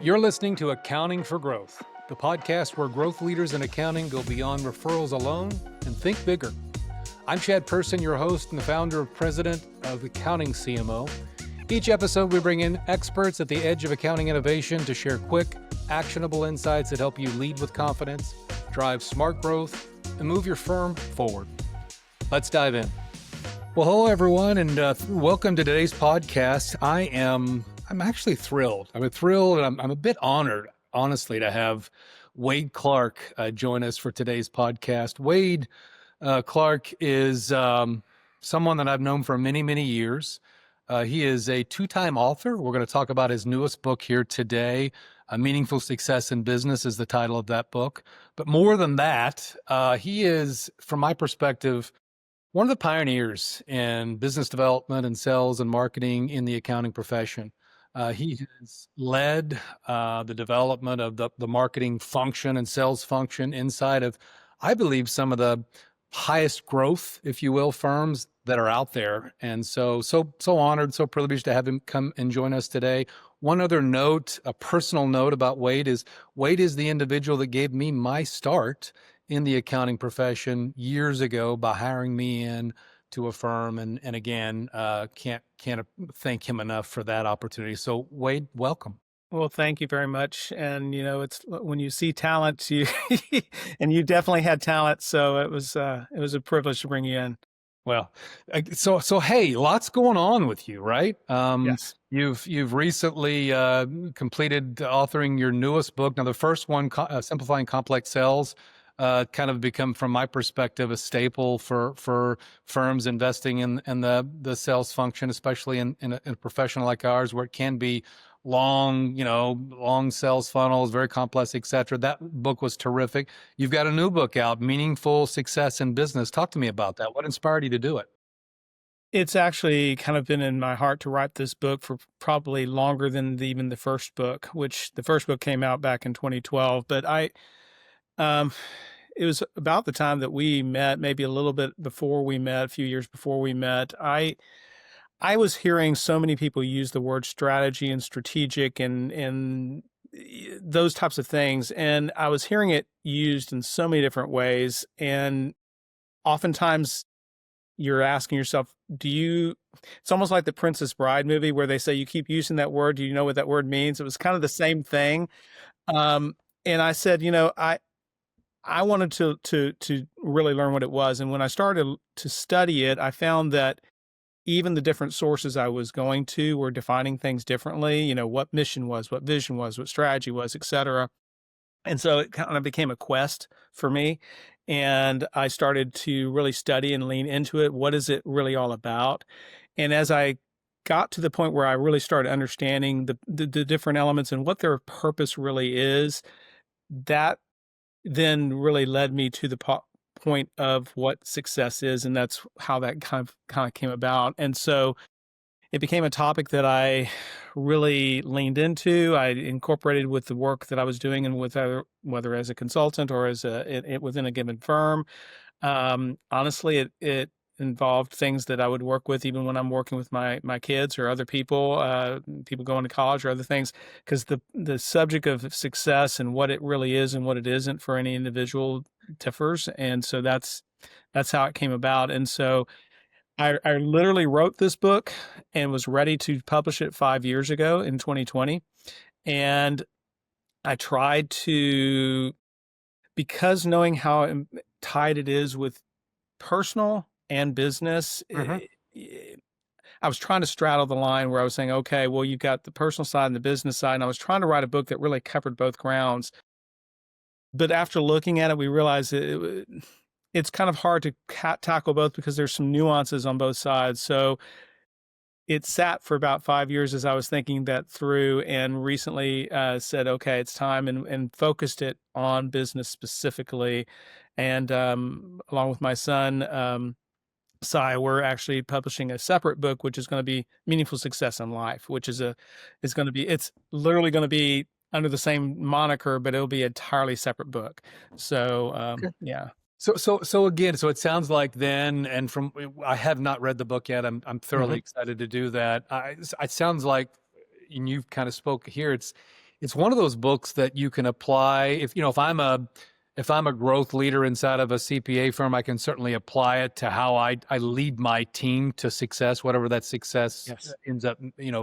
You're listening to Accounting for Growth, the podcast where growth leaders in accounting go beyond referrals alone and think bigger. I'm Chad Person, your host and the founder and president of Accounting CMO. Each episode, we bring in experts at the edge of accounting innovation to share quick, actionable insights that help you lead with confidence, drive smart growth, and move your firm forward. Let's dive in. Well, hello, everyone, and welcome to today's podcast. I'm actually thrilled. I'm thrilled and I'm a bit honored, honestly, to have Wade Clark join us for today's podcast. Wade Clark is someone that I've known for many, many years. He is a two-time author. We're going to talk about his newest book here today. Meaningful Success in Business is the title of that book. But more than that, he is, from my perspective, one of the pioneers in business development and sales and marketing in the accounting profession. He has led the development of the marketing function and sales function inside of, I believe, some of the highest growth, if you will, firms that are out there. And so honored, so privileged to have him come and join us today. One other note, a personal note about Wade is the individual that gave me my start in the accounting profession years ago by hiring me in to a firm. And again, can't thank him enough for that opportunity. So Wade, welcome. Well, thank you very much. And, it's when you see talent, and you definitely had talent. So it was a privilege to bring you in. Well, so hey, lots going on with you, right? Yes. You've recently completed authoring your newest book. Now, the first one, Simplifying Complex Sales, kind of become, from my perspective, a staple for firms investing in the sales function, especially in a profession like ours, where it can be long sales funnels, very complex, et cetera. That book was terrific. You've got a new book out, Meaningful Success in Business. Talk to me about that. What inspired you to do it? It's actually kind of been in my heart to write this book for probably longer than even the first book, which the first book came out back in 2012. But it was about the time that we met, maybe a little bit before we met, a few years before we met. I was hearing so many people use the word strategy and strategic and those types of things. And I was hearing it used in so many different ways. And oftentimes you're asking yourself, it's almost like the Princess Bride movie where they say, you keep using that word. Do you know what that word means? It was kind of the same thing. And I said, I wanted to really learn what it was. And when I started to study it, I found that even the different sources I was going to were defining things differently, what mission was, what vision was, what strategy was, et cetera. And so it kind of became a quest for me. And I started to really study and lean into it. What is it really all about? And as I got to the point where I really started understanding the different elements and what their purpose really is, that then really led me to the point of what success is. And that's how that kind of came about. And so it became a topic that I really leaned into. I incorporated with the work that I was doing and whether as a consultant or as within a given firm. Honestly, it involved things that I would work with even when I'm working with my kids or other people going to college or other things, because the subject of success and what it really is and what it isn't for any individual differs. And so that's how it came about. And so I literally wrote this book and was ready to publish it 5 years ago in 2020. And I tried to, because knowing how tied it is with personal and business, I was trying to straddle the line where I was saying, okay, well, you've got the personal side and the business side. And I was trying to write a book that really covered both grounds. But after looking at it, we realized it's kind of hard to tackle both because there's some nuances on both sides. So it sat for about 5 years as I was thinking that through, and recently said, okay, it's time, and focused it on business specifically. And along with my son, Sai, we're actually publishing a separate book, which is going to be Meaningful Success in Life, which it's literally going to be under the same moniker, but it'll be an entirely separate book. So, Okay. yeah. So again, it sounds like then, and I have not read the book yet. I'm thoroughly excited to do that. It sounds like, and you've kind of spoke here, it's one of those books that you can apply if I'm a growth leader inside of a CPA firm, I can certainly apply it to how I lead my team to success, whatever that success Yes. ends up,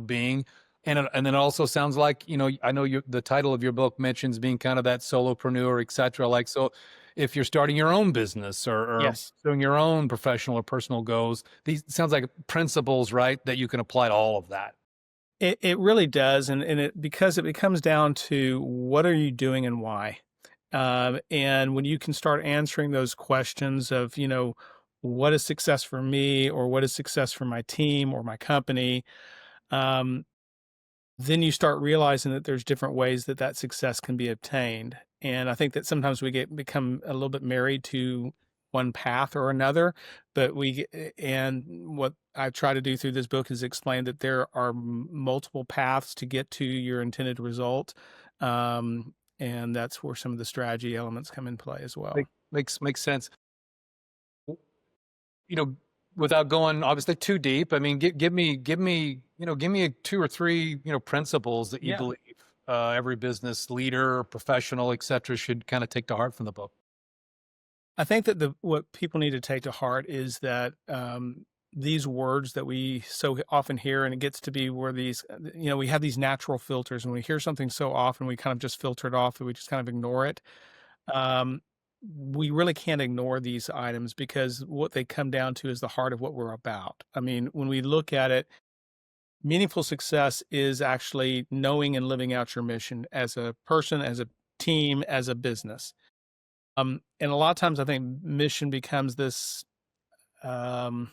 being. And then it also sounds like, I know the title of your book mentions being kind of that solopreneur, et cetera. Like, so if you're starting your own business or Yes. doing your own professional or personal goals, these sounds like principles, right, that you can apply to all of that. It really does, and because it comes down to what are you doing and why. And when you can start answering those questions of, what is success for me, or what is success for my team or my company, um, then you start realizing that there's different ways that that success can be obtained. And I think that sometimes we become a little bit married to one path or another, but and what I try to do through this book is explain that there are multiple paths to get to your intended result. And that's where some of the strategy elements come in play as well. Makes sense. you know, without going obviously too deep, I mean, give me a two or three, principles that you Yeah. believe every business leader, professional, et cetera, should kind of take to heart from the book. I think that what people need to take to heart is that these words that we so often hear, and it gets to be where we have these natural filters, and we hear something so often, we kind of just filter it off, that we just kind of ignore it. Um, we really can't ignore these items because what they come down to is the heart of what we're about. I mean, when we look at it, meaningful success is actually knowing and living out your mission as a person, as a team, as a business. And a lot of times I think mission becomes this um,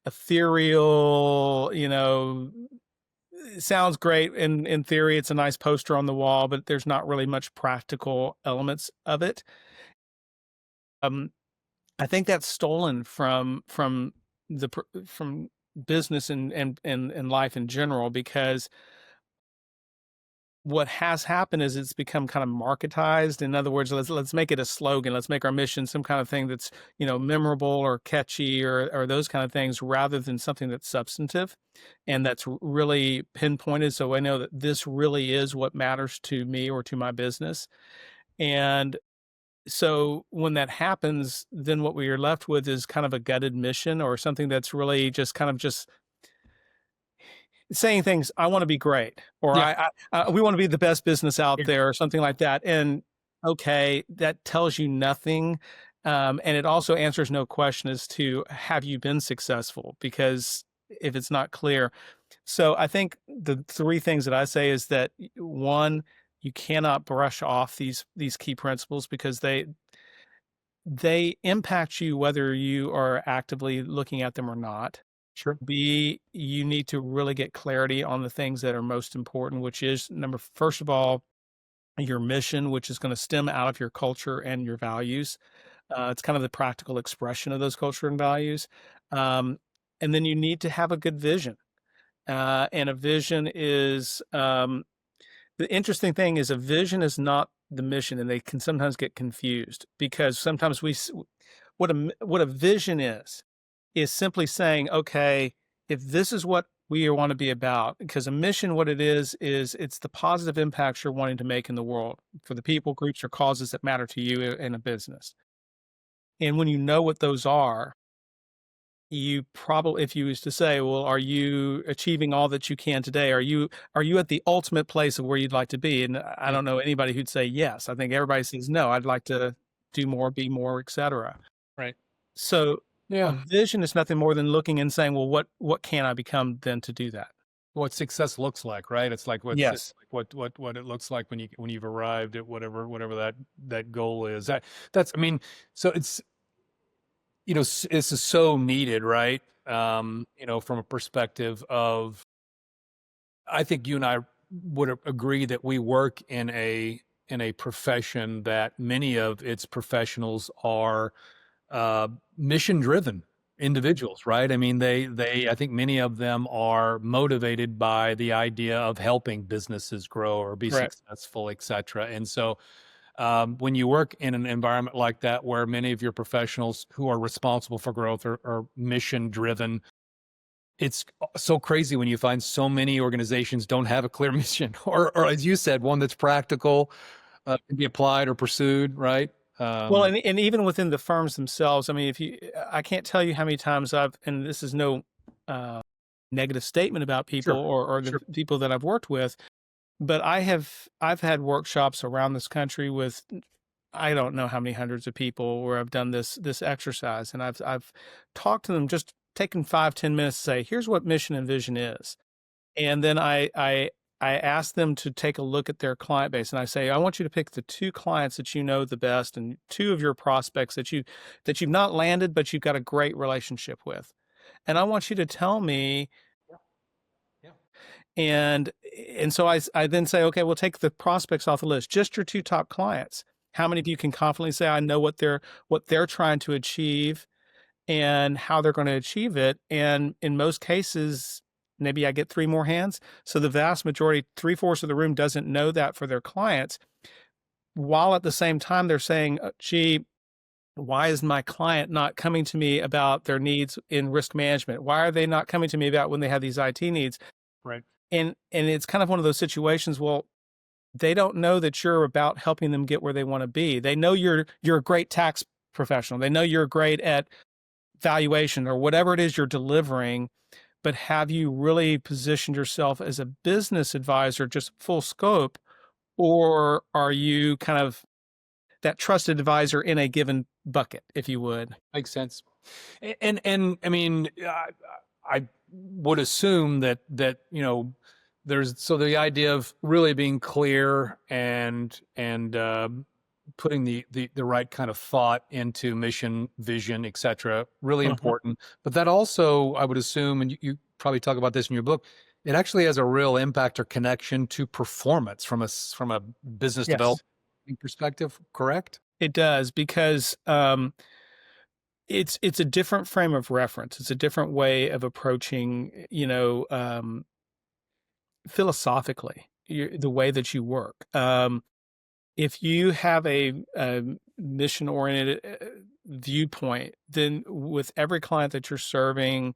ethereal, it sounds great in theory. It's a nice poster on the wall, but there's not really much practical elements of it. Um, I think that's stolen from business and life in general, because what has happened is it's become kind of marketized. In other words, let's make it a slogan. Let's make our mission some kind of thing that's, memorable or catchy, or those kind of things, rather than something that's substantive and that's really pinpointed. So I know that this really is what matters to me or to my business. And so when that happens, then what we are left with is kind of a gutted mission, or something that's really just kind of just saying things, I want to be great, or Yeah, we want to be the best business out yeah, there, or something like that. And okay, that tells you nothing. And it also answers no question as to, have you been successful? Because if it's not clear. So I think the three things that I say is that, one, you cannot brush off these key principles, because they impact you whether you are actively looking at them or not. sure, B, you need to really get clarity on the things that are most important, which is first of all, your mission, which is going to stem out of your culture and your values. It's kind of the practical expression of those culture and values. Um, and then you need to have a good vision. And a vision is, the interesting thing is, a vision is not the mission, and they can sometimes get confused, because sometimes what a vision is simply saying, okay, if this is what we want to be about, because a mission, what it is it's the positive impacts you're wanting to make in the world for the people, groups, or causes that matter to you in a business. And when you know what those are, you probably, if you was to say, well, are you achieving all that you can today? Are you at the ultimate place of where you'd like to be? And I yeah, don't know anybody who'd say yes. I think everybody says no, I'd like to do more, be more, etc. right, So a yeah. vision is nothing more than looking and saying, well, what can I become then to do that? What success looks like, right? It's Yes. like what it looks like when you've arrived at whatever that goal is. That's I mean, so it's so needed, right? From a perspective of, I think you and I would agree that we work in a profession that many of its professionals are mission driven individuals, right? I mean, I think many of them are motivated by the idea of helping businesses grow or be Correct. successful, et cetera. And so when you work in an environment like that, where many of your professionals who are responsible for growth are mission driven, It's so crazy when you find so many organizations don't have a clear mission, or as you said, one that's practical, can be applied or pursued, right? Well, and even within the firms themselves, I mean, I can't tell you how many times and this is no uh, negative statement about people Sure, or the sure, people that I've worked with, but I've had workshops around this country with I don't know how many hundreds of people where I've done this exercise, and I've talked to them, just taken 5-10 minutes to say, here's what mission and vision is. And then I ask them to take a look at their client base, and I say, I want you to pick the two clients that you know the best, and two of your prospects that you've not landed, but you've got a great relationship with. And I want you to tell me. yeah, yeah, And and so I then say, okay, we'll take the prospects off the list, just your two top clients. How many of you can confidently say, I know what they're trying to achieve and how they're going to achieve it? And in most cases, maybe I get three more hands. So the vast majority, three-fourths of the room doesn't know that for their clients, while at the same time they're saying, gee, why is my client not coming to me about their needs in risk management? Why are they not coming to me about when they have these IT needs? right. And it's kind of one of those situations, well, they don't know that you're about helping them get where they want to be. They know you're a great tax professional. They know you're great at valuation or whatever it is you're delivering, but have you really positioned yourself as a business advisor, just full scope, or are you kind of that trusted advisor in a given bucket, if you would? Makes sense. And I mean, I would assume that there's so the idea of really being clear and putting the right kind of thought into mission, vision, etc. Really Mhm. important. But that also, I would assume, and you probably talk about this in your book, it actually has a real impact or connection to performance from a business Yes, development perspective. Correct? it does, because it's a different frame of reference. It's a different way of approaching, philosophically, the way that you work. If you have a mission oriented viewpoint, then with every client that you're serving,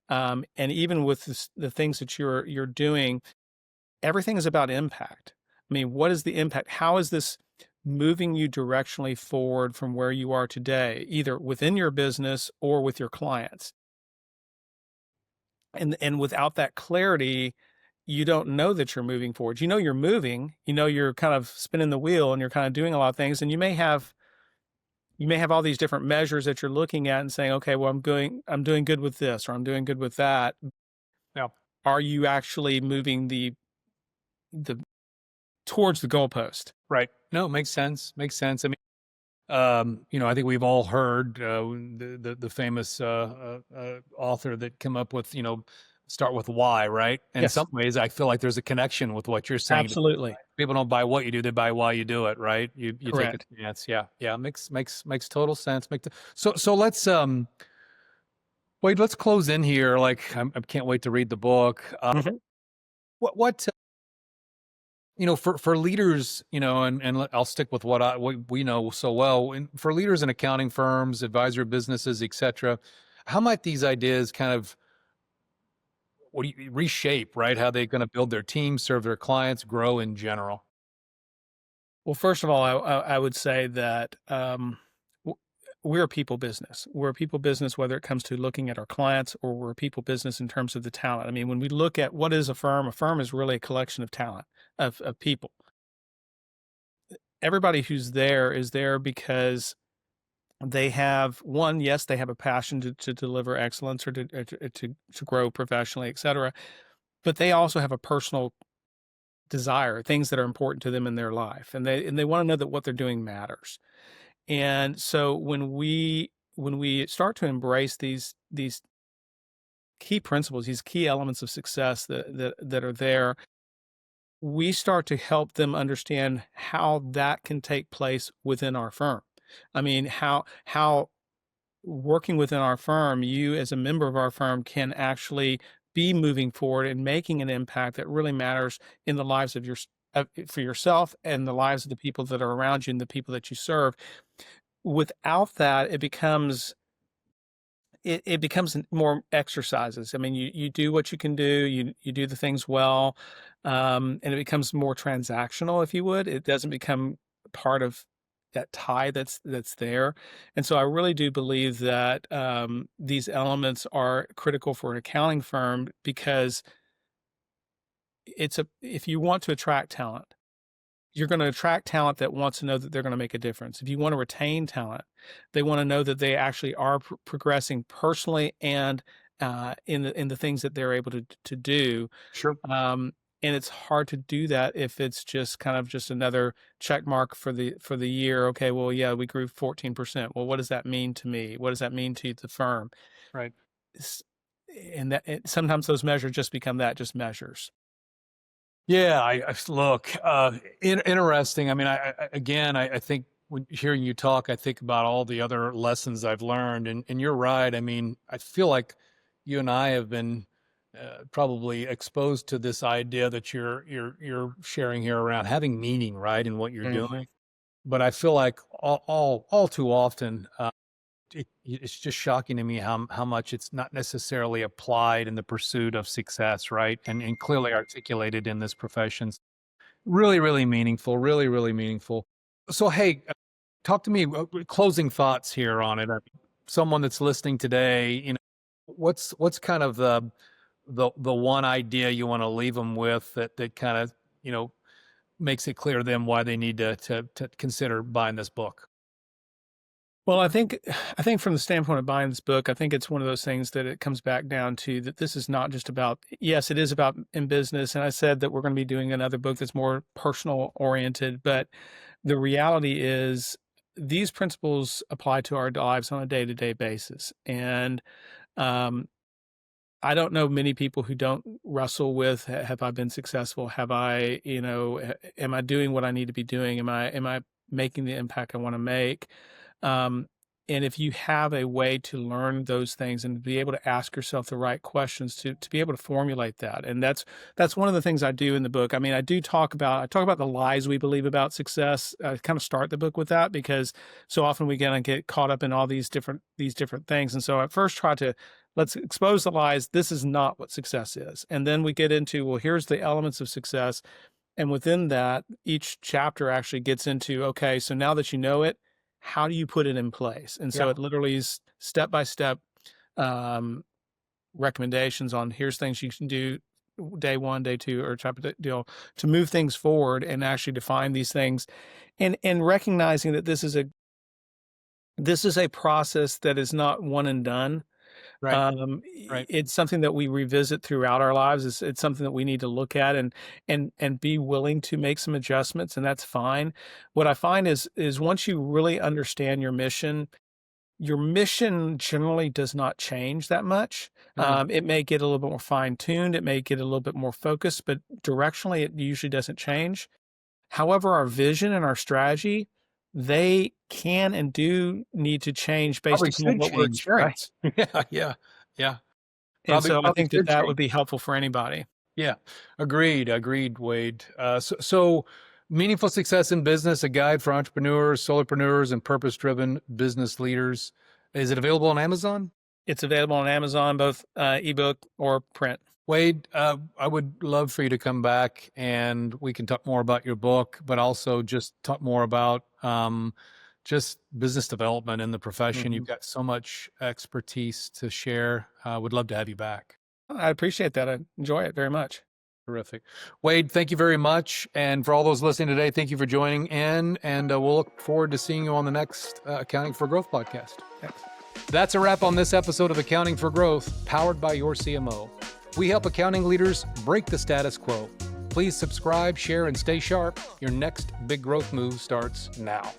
and even with the things that you're doing, everything is about impact. I mean, what is the impact? How is this moving you directionally forward from where you are today, either within your business or with your clients? And without that clarity, you don't know that you're moving forward. You know you're moving, you're kind of spinning the wheel and you're kind of doing a lot of things, and you may have all these different measures that you're looking at and saying, okay, well, I'm doing good with this, or I'm doing good with that. Yeah. Are you actually moving the towards the goalpost? Right. No, makes sense. Makes sense. I mean, I think we've all heard the famous author that came up with, start with why, right? In Yes, some ways, I feel like there's a connection with what you're saying. absolutely. People don't buy what you do; they buy why you do it, right? You take a Correct. chance. Yeah, yeah. Makes total sense. So let's wait. Let's close in here. Like I can't wait to read the book. Mhm. What for leaders, I'll stick with what we know so well. And for leaders in accounting firms, advisory businesses, etc., how might these ideas kind of what do you reshape, right? How they're going to build their team, serve their clients, grow in general? Well, first of all, I would say that w- we're a people business. We're a people business, whether it comes to looking at our clients, or we're a people business in terms of the talent. I mean, when we look at what is a firm is really a collection of talent, of people. Everybody who's there is there because they have one, yes, they have a passion to deliver excellence, or to grow professionally, et cetera. But they also have a personal desire, things that are important to them in their life, and they want to know that what they're doing matters. And so when we start to embrace these key principles, these key elements of success that are there, we start to help them understand how that can take place within our firm. I mean, how working within our firm, you as a member of our firm can actually be moving forward and making an impact that really matters in the lives of for yourself and the lives of the people that are around you and the people that you serve. Without that, it becomes more exercises. I mean, you do what you can do, you do the things well, and it becomes more transactional, if you would. It doesn't become part of that tie that's there. And so I really do believe that these elements are critical for an accounting firm because if you want to attract talent, you're going to attract talent that wants to know that they're going to make a difference. If you want to retain talent, they want to know that they actually are progressing personally and in the things that they're able to do. Sure. And it's hard to do that if it's just kind of just another check mark for the year. Okay, well, yeah, we grew 14%. Well, what does that mean to me? What does that mean to the firm? Right. It's- and sometimes those measures just become that, just measures. Yeah, I look, interesting. I mean, I think when hearing you talk, I think about all the other lessons I've learned, and you're right. I mean, I feel like you and I have been probably exposed to this idea that you're sharing here around having meaning, right, in what you're Mhm. doing. But I feel like all too often, it's just shocking to me how much it's not necessarily applied in the pursuit of success, right? And clearly articulated in this profession. Really, really meaningful. Really, really meaningful. So, hey, talk to me. Closing thoughts here on it. Someone that's listening today, what's kind of the one idea you want to leave them with that kind of makes it clear to them why they need to consider buying this book. Well, I think from the standpoint of buying this book, I think it's one of those things that it comes back down to that this is not just about, yes, it is about in business. And I said that we're going to be doing another book that's more personal oriented, but the reality is these principles apply to our lives on a day-to-day basis. And um, I don't know many people who don't wrestle with, have I been successful? Have I, am I doing what I need to be doing? Am I making the impact I want to make? Um, and if you have a way to learn those things and be able to ask yourself the right questions to be able to formulate that. And that's one of the things I do in the book. I mean, I talk about the lies we believe about success. I kind of start the book with that because so often we get caught up in all these different things. And so I first try to let's expose the lies. This is not what success is. And then we get into, well, here's the elements of success. And within that, each chapter actually gets into, okay, so now that you know it, how do you put it in place? And so Yeah. it literally is step by step recommendations on here's things you can do day one, day two, or type of deal to move things forward and actually define these things, and recognizing that this is a process that is not one and done. Right. Right. It's something that we revisit throughout our lives. It's something that we need to look at and be willing to make some adjustments, and that's fine. What I find is once you really understand your mission generally does not change that much. Mm. It may get a little bit more fine-tuned, it may get a little bit more focused, but directionally, it usually doesn't change. However, our vision and our strategy, they can and do need to change based Probably upon should what we're change, right? experiencing. Yeah, yeah, yeah. And so I Probably think that should that would change. be helpful for anybody. Yeah, agreed, Wade. So meaningful success in business, a guide for entrepreneurs, solopreneurs, and purpose-driven business leaders. Is it available on Amazon? It's available on Amazon, both ebook or print. Wade, I would love for you to come back and we can talk more about your book, but also just talk more about just business development in the profession. You've Mhm. got so much expertise to share. Would love to have you back. I appreciate that. I enjoy it very much. Terrific. Wade, thank you very much. And for all those listening today, thank you for joining in. And we'll look forward to seeing you on the next Accounting for Growth podcast. Thanks. That's a wrap on this episode of Accounting for Growth, powered by your CMO. We help accounting leaders break the status quo. Please subscribe, share, and stay sharp. Your next big growth move starts now.